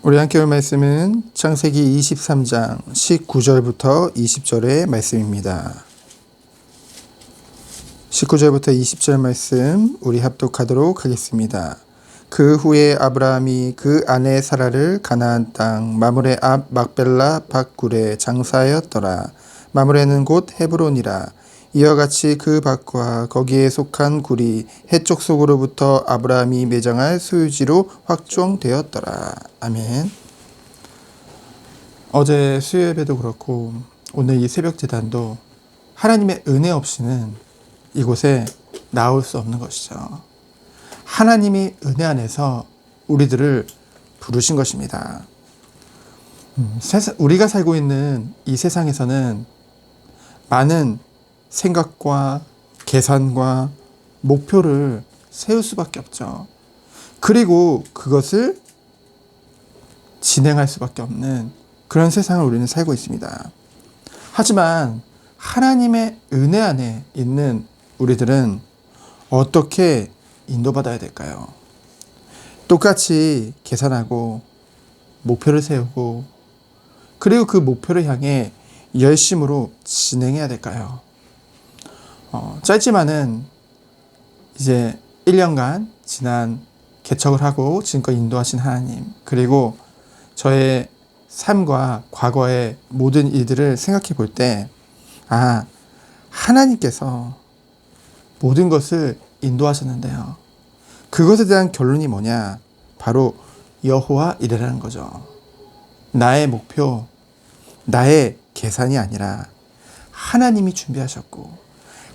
우리 함께 볼 말씀은 창세기 23장 19절부터 20절의 말씀입니다. 19절부터 20절 말씀 우리 합독하도록 하겠습니다. 그 후에 아브라함이 그 아내 사라를 가나안 땅 마므레 앞 막벨라 밭굴에 장사하였더라. 마므레는 곧 헤브론이라. 이와 같이 그 밭과 거기에 속한 굴이 해쪽 속으로부터 아브라함이 매장할 소유지로 확정되었더라. 아멘. 어제 수요 예배도 그렇고 오늘 이 새벽 제단도 하나님의 은혜 없이는 이곳에 나올 수 없는 것이죠. 하나님이 은혜 안에서 우리들을 부르신 것입니다. 우리가 살고 있는 이 세상에서는 많은 생각과 계산과 목표를 세울 수밖에 없죠. 그리고 그것을 진행할 수밖에 없는 그런 세상을 우리는 살고 있습니다. 하지만 하나님의 은혜 안에 있는 우리들은 어떻게 인도받아야 될까요? 똑같이 계산하고 목표를 세우고 그리고 그 목표를 향해 열심으로 진행해야 될까요? 짧지만은 이제 1년간 지난 개척을 하고 지금껏 인도하신 하나님, 그리고 저의 삶과 과거의 모든 일들을 생각해 볼 때, 하나님께서 모든 것을 인도하셨는데요. 그것에 대한 결론이 뭐냐? 바로 여호와 이레라는 거죠. 나의 목표, 나의 계산이 아니라 하나님이 준비하셨고,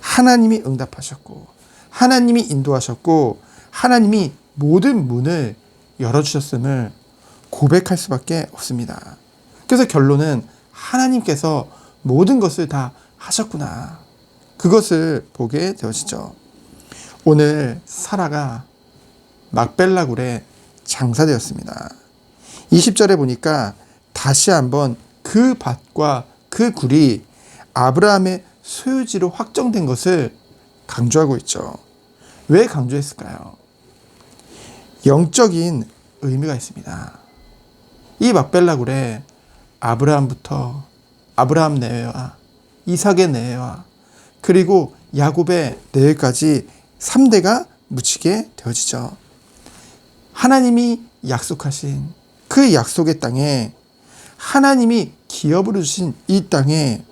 하나님이 응답하셨고, 하나님이 인도하셨고, 하나님이 모든 문을 열어주셨음을 고백할 수밖에 없습니다. 그래서 결론은 하나님께서 모든 것을 다 하셨구나. 그것을 보게 되어지죠. 오늘 사라가 막벨라 굴에 장사되었습니다. 20절에 보니까 다시 한번 그 밭과 그 굴이 아브라함의 소유지로 확정된 것을 강조하고 있죠. 왜 강조했을까요? 영적인 의미가 있습니다. 이 막벨라 굴에 아브라함부터 아브라함 내외와 이삭의 내외와 그리고 야곱의 내외까지 3대가 묻히게 되어지죠. 하나님이 약속하신 그 약속의 땅에, 하나님이 기업으로 주신 이 땅에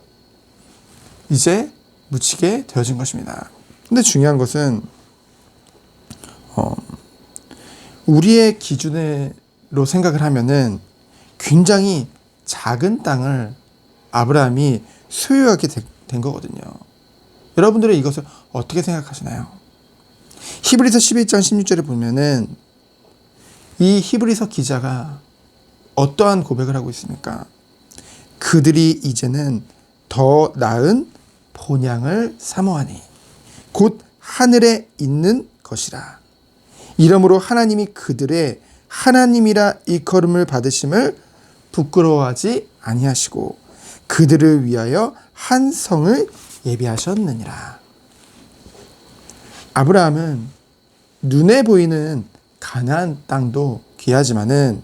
이제 묻히게 되어진 것입니다. 근데 중요한 것은 우리의 기준으로 생각을 하면은 굉장히 작은 땅을 아브라함이 소유하게 된 거거든요. 여러분들은 이것을 어떻게 생각하시나요? 히브리서 11장 16절에 보면은 이 히브리서 기자가 어떠한 고백을 하고 있습니까? 그들이 이제는 더 나은 본향을 사모하니 곧 하늘에 있는 것이라. 이러므로 하나님이 그들의 하나님이라 일컬음을 받으심을 부끄러워하지 아니하시고 그들을 위하여 한 성을 예비하셨느니라. 아브라함은 눈에 보이는 가나안 땅도 귀하지만은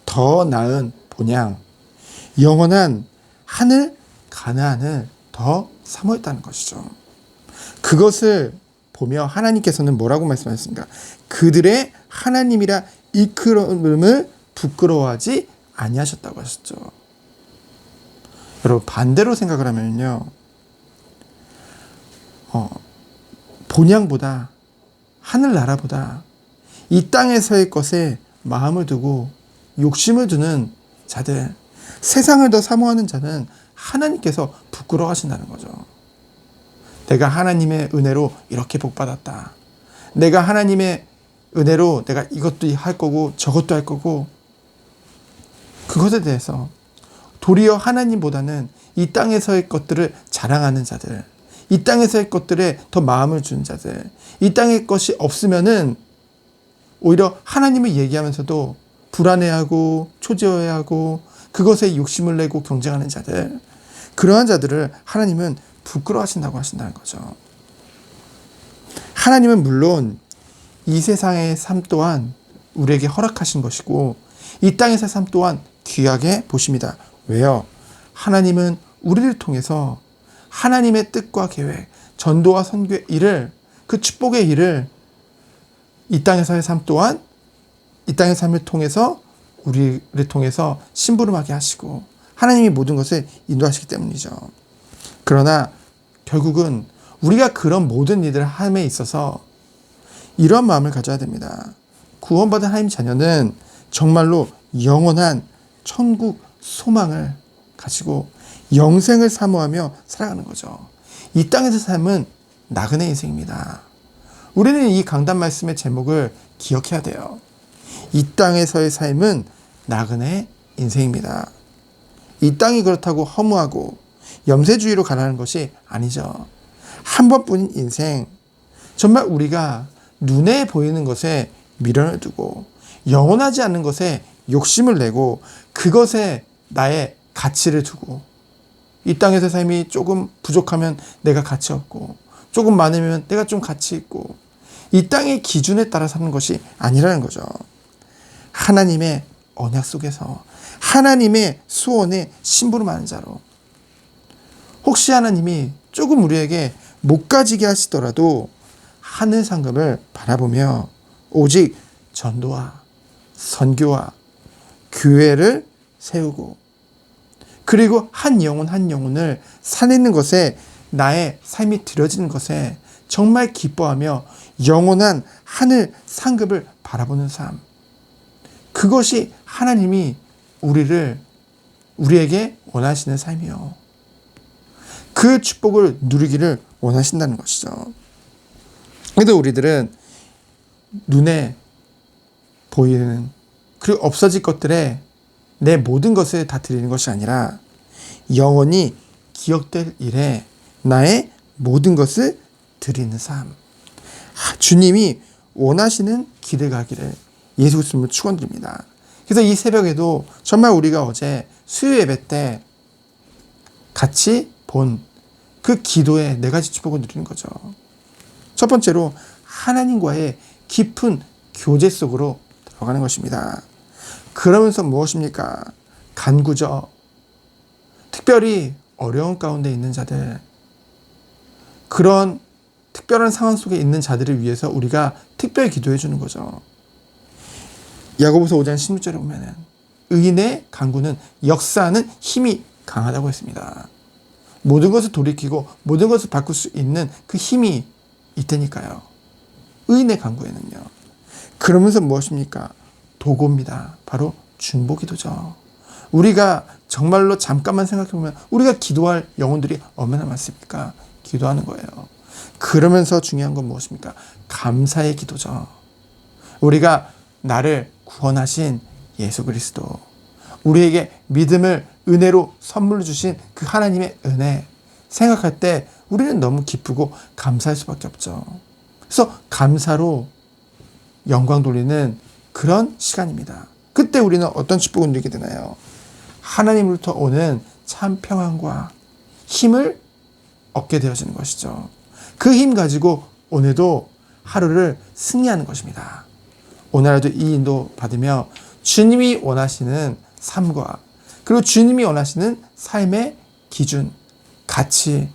더 나은 본향, 영원한 하늘 가나안을 더 사모했다는 것이죠. 그것을 보며 하나님께서는 뭐라고 말씀하셨습니까? 그들의 하나님이라 일컬음을 부끄러워하지 아니하셨다고 하셨죠. 여러분, 반대로 생각을 하면요, 본향보다, 하늘나라보다 이 땅에서의 것에 마음을 두고 욕심을 두는 자들, 세상을 더 사모하는 자는 하나님께서 부끄러워하신다는 거죠. 내가 하나님의 은혜로 이렇게 복받았다. 내가 하나님의 은혜로 내가 이것도 할 거고 저것도 할 거고, 그것에 대해서 도리어 하나님보다는 이 땅에서의 것들을 자랑하는 자들, 이 땅에서의 것들에 더 마음을 준 자들, 이 땅의 것이 없으면은 오히려 하나님을 얘기하면서도 불안해하고 초조해하고 그것에 욕심을 내고 경쟁하는 자들, 그러한 자들을 하나님은 부끄러워하신다고 하신다는 거죠. 하나님은 물론 이 세상의 삶 또한 우리에게 허락하신 것이고 이 땅에서의 삶 또한 귀하게 보십니다. 왜요? 하나님은 우리를 통해서 하나님의 뜻과 계획, 전도와 선교의 일을, 그 축복의 일을 이 땅에서의 삶 또한 이 땅의 삶을 통해서 우리를 통해서 심부름하게 하시고 하나님이 모든 것을 인도하시기 때문이죠. 그러나 결국은 우리가 그런 모든 일들을 함에 있어서 이러한 마음을 가져야 됩니다. 구원받은 하나님 자녀는 정말로 영원한 천국 소망을 가지고 영생을 사모하며 살아가는 거죠. 이 땅에서 삶은 나그네 인생입니다. 우리는 이 강단 말씀의 제목을 기억해야 돼요. 이 땅에서의 삶은 나그네 인생입니다. 이 땅이 그렇다고 허무하고 염세주의로 가라는 것이 아니죠. 한 번뿐인 인생, 정말 우리가 눈에 보이는 것에 미련을 두고 영원하지 않는 것에 욕심을 내고 그것에 나의 가치를 두고 이 땅에서 삶이 조금 부족하면 내가 가치 없고 조금 많으면 내가 좀 가치 있고 이 땅의 기준에 따라 사는 것이 아니라는 거죠. 하나님의 언약 속에서 하나님의 소원에 심부름하는 자로, 혹시 하나님이 조금 우리에게 못 가지게 하시더라도 하늘 상급을 바라보며 오직 전도와 선교와 교회를 세우고 그리고 한 영혼 한 영혼을 살리는 것에 나의 삶이 드려지는 것에 정말 기뻐하며 영원한 하늘 상급을 바라보는 삶, 그것이 하나님이 우리에게 원하시는 삶이요. 그 축복을 누리기를 원하신다는 것이죠. 그래도 우리들은 눈에 보이는 그리고 없어질 것들에 내 모든 것을 다 드리는 것이 아니라 영원히 기억될 일에 나의 모든 것을 드리는 삶, 주님이 원하시는 길을 가기를 예수 그리스도로 축원드립니다. 그래서 이 새벽에도 정말 우리가 어제 수요 예배 때 같이 본 그 기도의 4가지 축복을 누리는 거죠. 첫 번째로 하나님과의 깊은 교제 속으로 들어가는 것입니다. 그러면서 무엇입니까? 간구죠. 특별히 어려운 가운데 있는 자들, 그런 특별한 상황 속에 있는 자들을 위해서 우리가 특별히 기도해 주는 거죠. 야고보서 5장 16절에 보면은 의인의 간구는 역사하는 힘이 강하다고 했습니다. 모든 것을 돌이키고 모든 것을 바꿀 수 있는 그 힘이 있다니까요. 의인의 간구에는요. 그러면서 무엇입니까? 도구입니다. 바로 중보기도죠. 우리가 정말로 잠깐만 생각해보면 우리가 기도할 영혼들이 얼마나 많습니까? 기도하는 거예요. 그러면서 중요한 건 무엇입니까? 감사의 기도죠. 우리가 나를 구원하신 예수 그리스도, 우리에게 믿음을 은혜로 선물로 주신 그 하나님의 은혜 생각할 때 우리는 너무 기쁘고 감사할 수밖에 없죠. 그래서 감사로 영광 돌리는 그런 시간입니다. 그때 우리는 어떤 축복을 누리게 되나요? 하나님으로부터 오는 참 평안과 힘을 얻게 되어지는 것이죠. 그 힘 가지고 오늘도 하루를 승리하는 것입니다. 오늘도 이 인도 받으며 주님이 원하시는 삶과 그리고 주님이 원하시는 삶의 기준, 가치,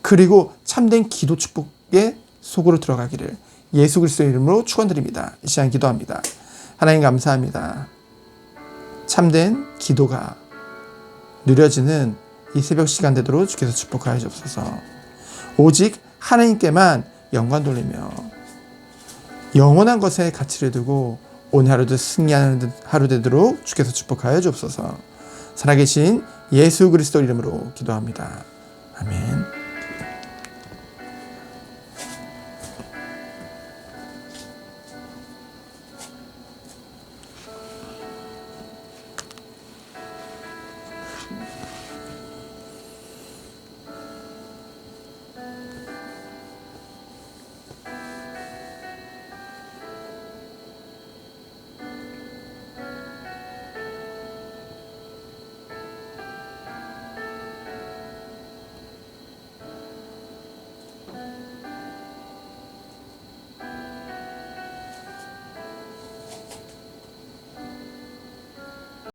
그리고 참된 기도 축복의 속으로 들어가기를 예수 그리스도의 이름으로 축원드립니다. 이 시간 기도합니다. 하나님 감사합니다. 참된 기도가 누려지는 이 새벽 시간 되도록 주께서 축복하여 주옵소서. 오직 하나님께만 영광 돌리며 영원한 것에 가치를 두고 오늘 하루도 승리하는 하루 되도록 주께서 축복하여 주옵소서. 살아계신 예수 그리스도 이름으로 기도합니다. 아멘.